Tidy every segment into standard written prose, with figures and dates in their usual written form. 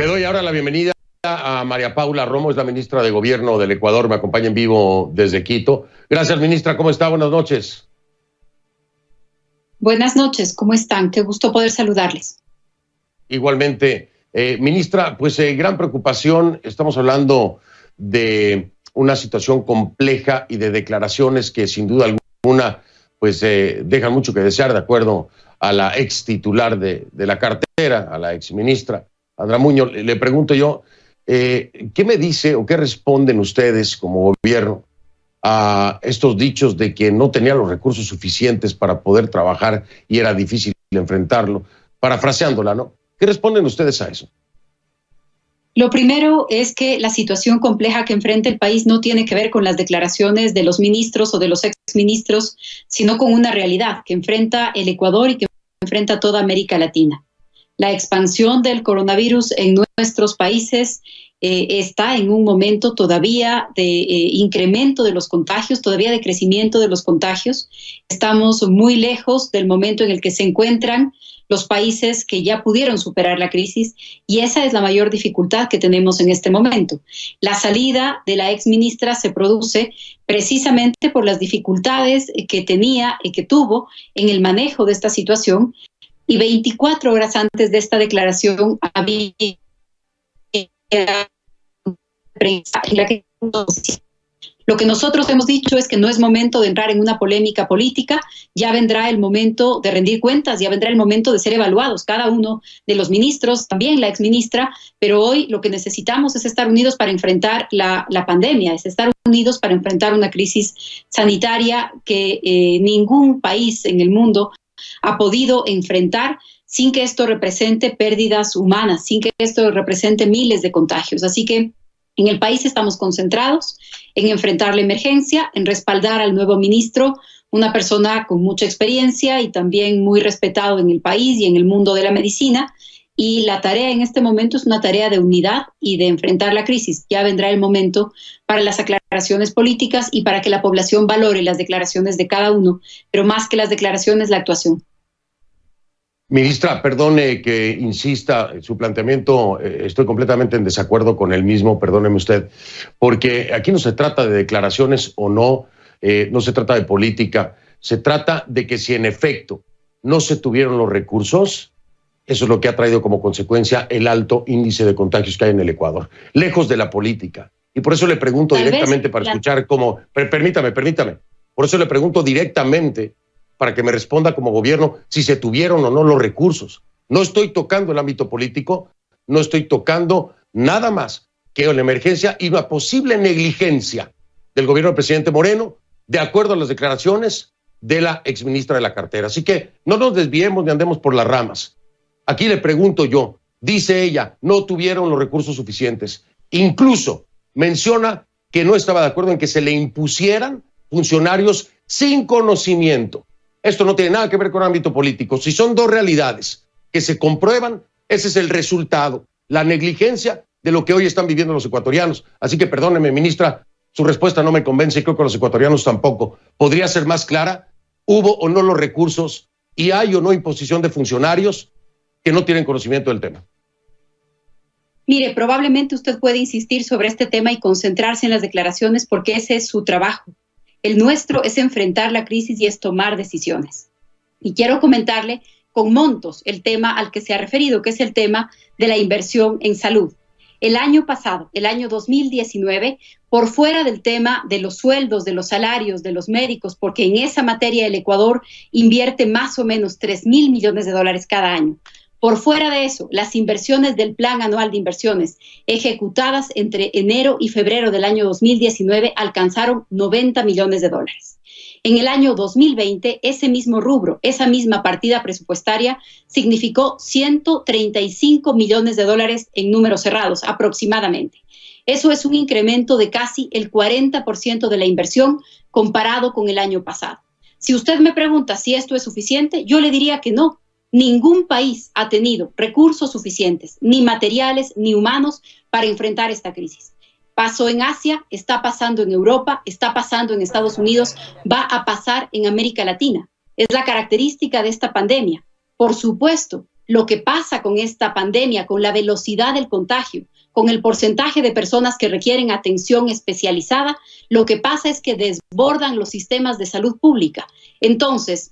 Le doy ahora la bienvenida a María Paula Romo, es la ministra de Gobierno del Ecuador, me acompaña en vivo desde Quito. Gracias, ministra, ¿cómo está? Buenas noches. Buenas noches, ¿cómo están? Qué gusto poder saludarles. Igualmente, ministra, pues gran preocupación, estamos hablando de una situación compleja y de declaraciones que sin duda alguna pues dejan mucho que desear, de acuerdo a la ex titular de la cartera, a la ex ministra Andra Muñoz. Le pregunto yo, ¿qué me dice o qué responden ustedes como gobierno a estos dichos de que no tenía los recursos suficientes para poder trabajar y era difícil enfrentarlo? Parafraseándola, ¿no? ¿Qué responden ustedes a eso? Lo primero es que la situación compleja que enfrenta el país no tiene que ver con las declaraciones de los ministros o de los exministros, sino con una realidad que enfrenta el Ecuador y que enfrenta toda América Latina. La expansión del coronavirus en nuestros países está en un momento todavía de incremento de los contagios, todavía de crecimiento de los contagios. Estamos muy lejos del momento en el que se encuentran los países que ya pudieron superar la crisis, y esa es la mayor dificultad que tenemos en este momento. La salida de la exministra se produce precisamente por las dificultades que tenía y que tuvo en el manejo de esta situación, y 24 horas antes de esta declaración había prensa en la que lo que nosotros hemos dicho es que no es momento de entrar en una polémica política, ya vendrá el momento de rendir cuentas, ya vendrá el momento de ser evaluados, cada uno de los ministros, también la exministra, pero hoy lo que necesitamos es estar unidos para enfrentar la pandemia, es estar unidos para enfrentar una crisis sanitaria que ningún país en el mundo ha podido enfrentar sin que esto represente pérdidas humanas, sin que esto represente miles de contagios. Así que en el país estamos concentrados en enfrentar la emergencia, en respaldar al nuevo ministro, una persona con mucha experiencia y también muy respetado en el país y en el mundo de la medicina. Y la tarea en este momento es una tarea de unidad y de enfrentar la crisis. Ya vendrá el momento para las aclaraciones políticas y para que la población valore las declaraciones de cada uno, pero más que las declaraciones, la actuación. Ministra, perdone que insista en su planteamiento, estoy completamente en desacuerdo con el mismo, perdóneme usted, porque aquí no se trata de declaraciones o no, no se trata de política, se trata de que si en efecto no se tuvieron los recursos, eso es lo que ha traído como consecuencia el alto índice de contagios que hay en el Ecuador, lejos de la política. Y por eso le pregunto directamente para escuchar cómo, permítame, por eso le pregunto directamente para que me responda como gobierno si se tuvieron o no los recursos. No estoy tocando el ámbito político, no estoy tocando nada más que la emergencia y una posible negligencia del gobierno del presidente Moreno, de acuerdo a las declaraciones de la exministra de la cartera. Así que no nos desviemos ni andemos por las ramas. Aquí le pregunto yo, dice ella, no tuvieron los recursos suficientes. Incluso menciona que no estaba de acuerdo en que se le impusieran funcionarios sin conocimiento. Esto no tiene nada que ver con el ámbito político. Si son dos realidades que se comprueban, ese es el resultado, la negligencia de lo que hoy están viviendo los ecuatorianos. Así que perdóneme, ministra, su respuesta no me convence y creo que los ecuatorianos tampoco. ¿Podría ser más clara? ¿Hubo o no los recursos? ¿Y hay o no imposición de funcionarios que no tienen conocimiento del tema? Mire, probablemente usted puede insistir sobre este tema y concentrarse en las declaraciones porque ese es su trabajo. El nuestro es enfrentar la crisis y es tomar decisiones. Y quiero comentarle con montos el tema al que se ha referido, que es el tema de la inversión en salud. El año pasado, el año 2019, por fuera del tema de los sueldos, de los salarios, de los médicos, porque en esa materia el Ecuador invierte más o menos 3.000 millones de dólares cada año. Por fuera de eso, las inversiones del Plan Anual de Inversiones ejecutadas entre enero y febrero del año 2019 alcanzaron 90 millones de dólares. En el año 2020, ese mismo rubro, esa misma partida presupuestaria, significó 135 millones de dólares en números cerrados, aproximadamente. Eso es un incremento de casi el 40% de la inversión comparado con el año pasado. Si usted me pregunta si esto es suficiente, yo le diría que no. Ningún país ha tenido recursos suficientes, ni materiales ni humanos, para enfrentar esta crisis. Pasó en Asia, está pasando en Europa, está pasando en Estados Unidos, va a pasar en América Latina. Es la característica de esta pandemia. Por supuesto, Lo que pasa con esta pandemia, con la velocidad del contagio, con el porcentaje de personas que requieren atención especializada, lo que pasa es que desbordan los sistemas de salud pública. Entonces,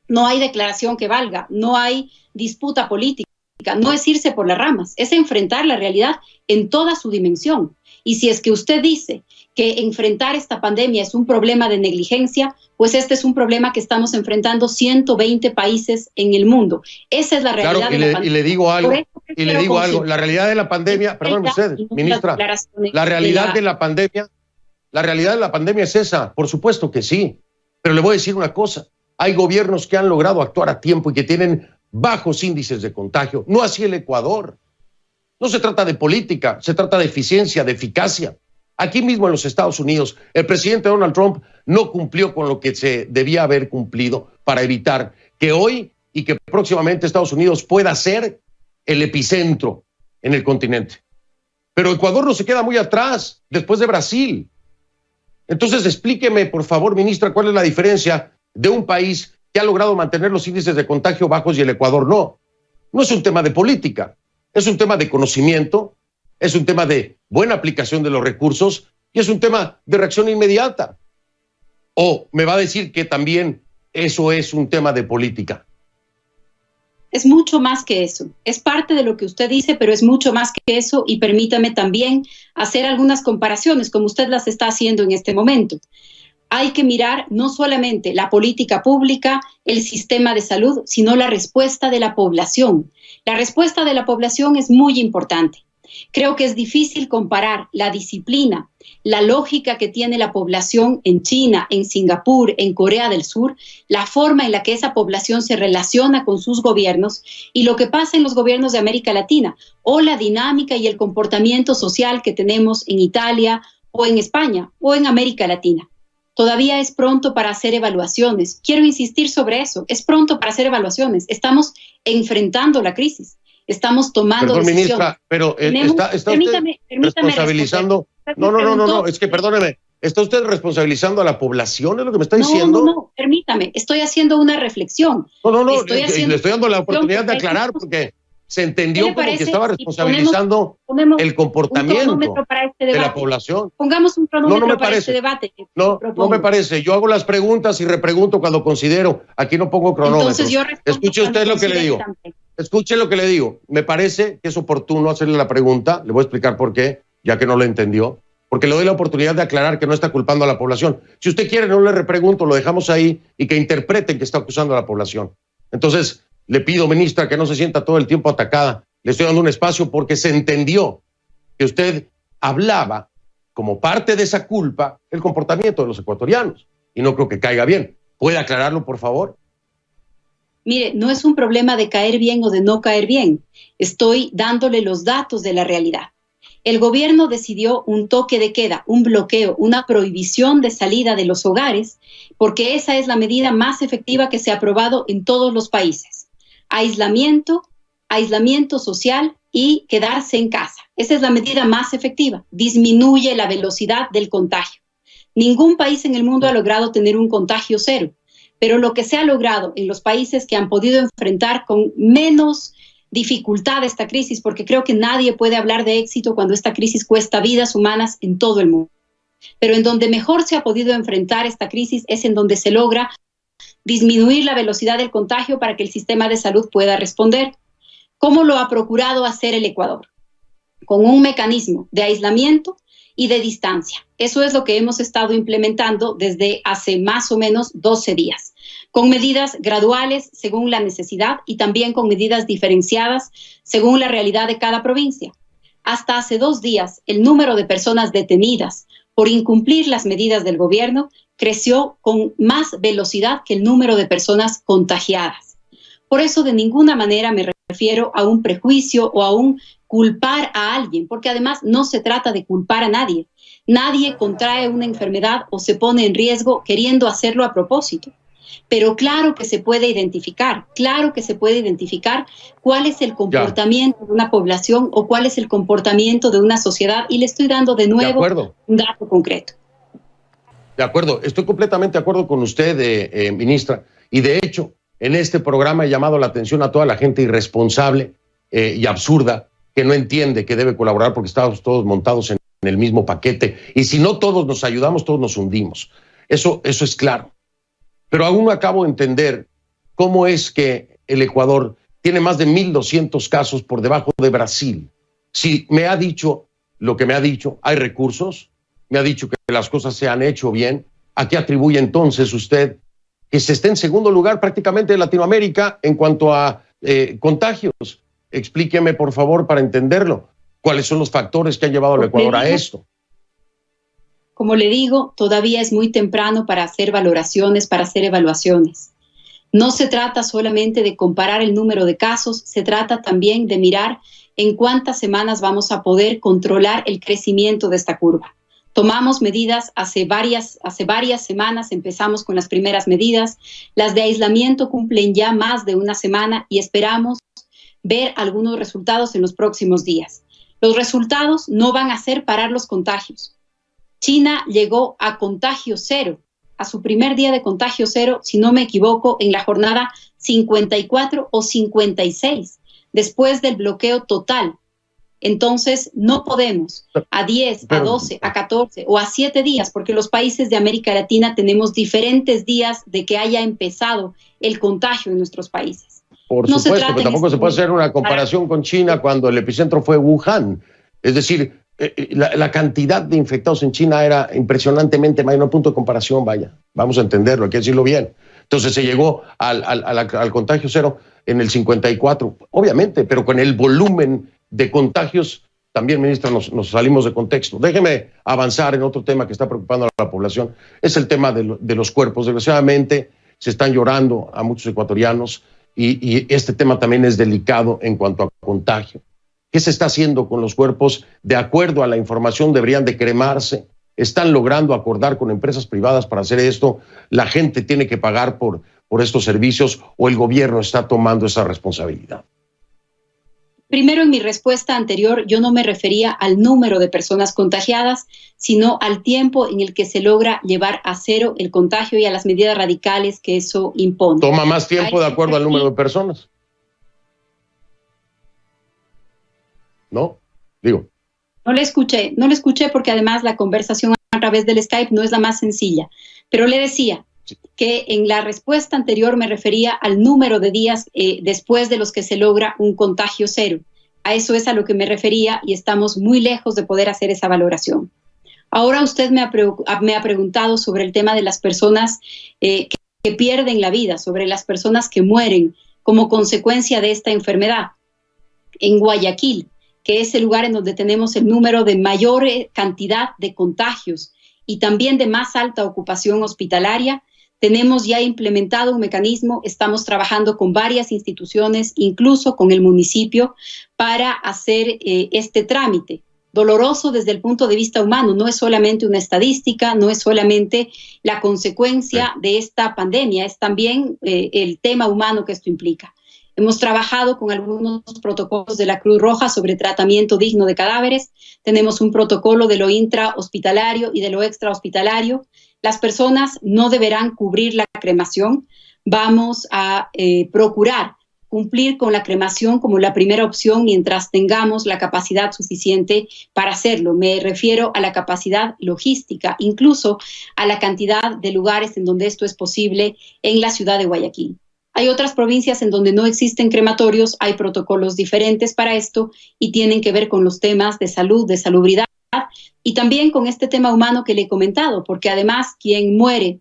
no hay declaración que valga, no hay disputa política, no es irse por las ramas, es enfrentar la realidad en toda su dimensión. Y si es que usted dice que enfrentar esta pandemia es un problema de negligencia, pues este es un problema que estamos enfrentando 120 países en el mundo. Esa es la realidad de la pandemia. Y le digo algo, la realidad de la pandemia, perdón usted, ministra, la realidad de la pandemia es esa, por supuesto que sí, pero le voy a decir una cosa, hay gobiernos que han logrado actuar a tiempo y que tienen bajos índices de contagio, no así el Ecuador. No se trata de política, se trata de eficiencia, de eficacia. Aquí mismo en los Estados Unidos, el presidente Donald Trump no cumplió con lo que se debía haber cumplido para evitar que hoy y que próximamente Estados Unidos pueda ser el epicentro en el continente. Pero Ecuador no se queda muy atrás, después de Brasil. Entonces explíqueme, por favor, ministra, cuál es la diferencia de un país que ha logrado mantener los índices de contagio bajos y el Ecuador no. No es un tema de política. Es un tema de conocimiento, es un tema de buena aplicación de los recursos y es un tema de reacción inmediata. ¿O me va a decir que también eso es un tema de política? Es mucho más que eso. Es parte de lo que usted dice, pero es mucho más que eso y permítame también hacer algunas comparaciones como usted las está haciendo en este momento. Hay que mirar no solamente la política pública, el sistema de salud, sino la respuesta de la población. La respuesta de la población es muy importante. Creo que es difícil comparar la disciplina, la lógica que tiene la población en China, en Singapur, en Corea del Sur, la forma en la que esa población se relaciona con sus gobiernos y lo que pasa en los gobiernos de América Latina, o la dinámica y el comportamiento social que tenemos en Italia o en España o en América Latina. Todavía es pronto para hacer evaluaciones. Quiero insistir sobre eso. Es pronto para hacer evaluaciones. Estamos enfrentando la crisis. Estamos tomando decisiones. Ministra, pero está usted responsabilizando... No, es que perdóneme. ¿Está usted responsabilizando a la población? ¿Es lo que me está diciendo? No, permítame. Estoy haciendo una reflexión. Le estoy dando la oportunidad de aclarar porque se entendió como que estaba responsabilizando el comportamiento de la población. Pongamos un cronómetro para este debate. No me parece. Yo hago las preguntas y repregunto cuando considero. Aquí no pongo cronómetro. Escuche usted lo que le digo. Escuche lo que le digo. Me parece que es oportuno hacerle la pregunta. Le voy a explicar por qué, ya que no lo entendió. Porque le doy la oportunidad de aclarar que no está culpando a la población. Si usted quiere, no le repregunto, lo dejamos ahí y que interpreten que está acusando a la población. Entonces, le pido, ministra, que no se sienta todo el tiempo atacada. Le estoy dando un espacio porque se entendió que usted hablaba como parte de esa culpa el comportamiento de los ecuatorianos. Y no creo que caiga bien. ¿Puede aclararlo, por favor? Mire, no es un problema de caer bien o de no caer bien. Estoy dándole los datos de la realidad. El gobierno decidió un toque de queda, un bloqueo, una prohibición de salida de los hogares, porque esa es la medida más efectiva que se ha aprobado en todos los países. Aislamiento social y quedarse en casa. Esa es la medida más efectiva. Disminuye la velocidad del contagio. Ningún país en el mundo ha logrado tener un contagio cero, pero lo que se ha logrado en los países que han podido enfrentar con menos dificultad esta crisis, porque creo que nadie puede hablar de éxito cuando esta crisis cuesta vidas humanas en todo el mundo. Pero en donde mejor se ha podido enfrentar esta crisis es en donde se logra disminuir la velocidad del contagio para que el sistema de salud pueda responder. ¿Cómo lo ha procurado hacer el Ecuador? Con un mecanismo de aislamiento y de distancia. Eso es lo que hemos estado implementando desde hace más o menos 12 días, con medidas graduales según la necesidad y también con medidas diferenciadas según la realidad de cada provincia. Hasta hace 2 días, el número de personas detenidas por incumplir las medidas del gobierno creció con más velocidad que el número de personas contagiadas. Por eso de ninguna manera me refiero a un prejuicio o a un culpar a alguien, porque además no se trata de culpar a nadie. Nadie contrae una enfermedad o se pone en riesgo queriendo hacerlo a propósito. Pero claro que se puede identificar cuál es el comportamiento de una población o cuál es el comportamiento de una sociedad y le estoy dando de nuevo un dato concreto. De acuerdo, estoy completamente de acuerdo con usted, ministra. Y de hecho, en este programa he llamado la atención a toda la gente irresponsable y absurda que no entiende que debe colaborar porque estamos todos montados en el mismo paquete. Y si no todos nos ayudamos, todos nos hundimos. Eso es claro. Pero aún no acabo de entender cómo es que el Ecuador tiene más de 1,200 casos por debajo de Brasil. Si me ha dicho lo que me ha dicho, hay recursos, me ha dicho que las cosas se han hecho bien, ¿a qué atribuye entonces usted que se esté en segundo lugar prácticamente en Latinoamérica en cuanto a contagios? Explíqueme, por favor, para entenderlo. ¿Cuáles son los factores que han llevado al Ecuador a esto? Como le digo, todavía es muy temprano para hacer valoraciones, para hacer evaluaciones. No se trata solamente de comparar el número de casos, se trata también de mirar en cuántas semanas vamos a poder controlar el crecimiento de esta curva. Tomamos medidas hace varias semanas, empezamos con las primeras medidas. Las de aislamiento cumplen ya más de una semana y esperamos ver algunos resultados en los próximos días. Los resultados no van a hacer parar los contagios. China llegó a contagio cero, a su primer día de contagio cero, si no me equivoco, en la jornada 54 o 56, después del bloqueo total. Entonces, no podemos a 10, a 12, a 14 o a 7 días, porque los países de América Latina tenemos diferentes días de que haya empezado el contagio en nuestros países. Por supuesto, pero tampoco se puede hacer una comparación con China cuando el epicentro fue Wuhan. Es decir, la cantidad de infectados en China era impresionantemente mayor, no hay punto de comparación, vaya. Vamos a entenderlo, hay que decirlo bien. Entonces se llegó al contagio cero en el 54, obviamente, pero con el volumen de contagios, también, ministra, nos salimos de contexto. Déjeme avanzar en otro tema que está preocupando a la población. Es el tema de los cuerpos. Desgraciadamente, se están llorando a muchos ecuatorianos y este tema también es delicado en cuanto a contagio. ¿Qué se está haciendo con los cuerpos? De acuerdo a la información, deberían de cremarse. Están logrando acordar con empresas privadas para hacer esto. La gente tiene que pagar por estos servicios o el gobierno está tomando esa responsabilidad. Primero, en mi respuesta anterior, yo no me refería al número de personas contagiadas, sino al tiempo en el que se logra llevar a cero el contagio y a las medidas radicales que eso impone. ¿Toma más tiempo de acuerdo al número de personas? ¿No? Digo. No le escuché porque además la conversación a través del Skype no es la más sencilla. Pero le decía que en la respuesta anterior me refería al número de días después de los que se logra un contagio cero. A eso es a lo que me refería y estamos muy lejos de poder hacer esa valoración. Ahora usted me ha preguntado sobre el tema de las personas que pierden la vida, sobre las personas que mueren como consecuencia de esta enfermedad. En Guayaquil, que es el lugar en donde tenemos el número de mayor cantidad de contagios y también de más alta ocupación hospitalaria, tenemos ya implementado un mecanismo, estamos trabajando con varias instituciones, incluso con el municipio, para hacer este trámite. Doloroso desde el punto de vista humano, no es solamente una estadística, no es solamente la consecuencia de esta pandemia, es también el tema humano que esto implica. Hemos trabajado con algunos protocolos de la Cruz Roja sobre tratamiento digno de cadáveres. Tenemos un protocolo de lo intrahospitalario y de lo extrahospitalario. Las personas no deberán cubrir la cremación. Vamos a procurar cumplir con la cremación como la primera opción mientras tengamos la capacidad suficiente para hacerlo. Me refiero a la capacidad logística, incluso a la cantidad de lugares en donde esto es posible en la ciudad de Guayaquil. Hay otras provincias en donde no existen crematorios, hay protocolos diferentes para esto y tienen que ver con los temas de salud, de salubridad y también con este tema humano que le he comentado, porque además quien muere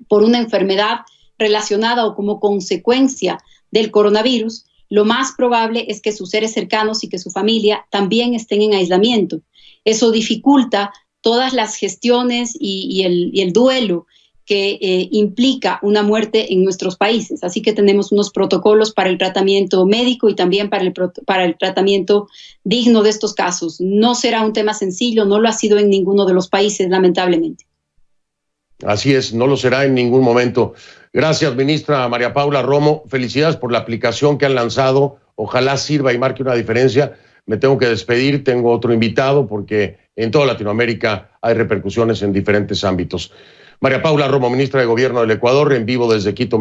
por una enfermedad relacionada o como consecuencia del coronavirus, lo más probable es que sus seres cercanos y que su familia también estén en aislamiento. Eso dificulta todas las gestiones y el duelo que implica una muerte en nuestros países. Así que tenemos unos protocolos para el tratamiento médico y también para el tratamiento digno de estos casos. No será un tema sencillo, no lo ha sido en ninguno de los países, lamentablemente. Así es, no lo será en ningún momento. Gracias, ministra María Paula Romo. Felicidades por la aplicación que han lanzado. Ojalá sirva y marque una diferencia. Me tengo que despedir, tengo otro invitado porque en toda Latinoamérica hay repercusiones en diferentes ámbitos. María Paula Romo, ministra de Gobierno del Ecuador, en vivo desde Quito.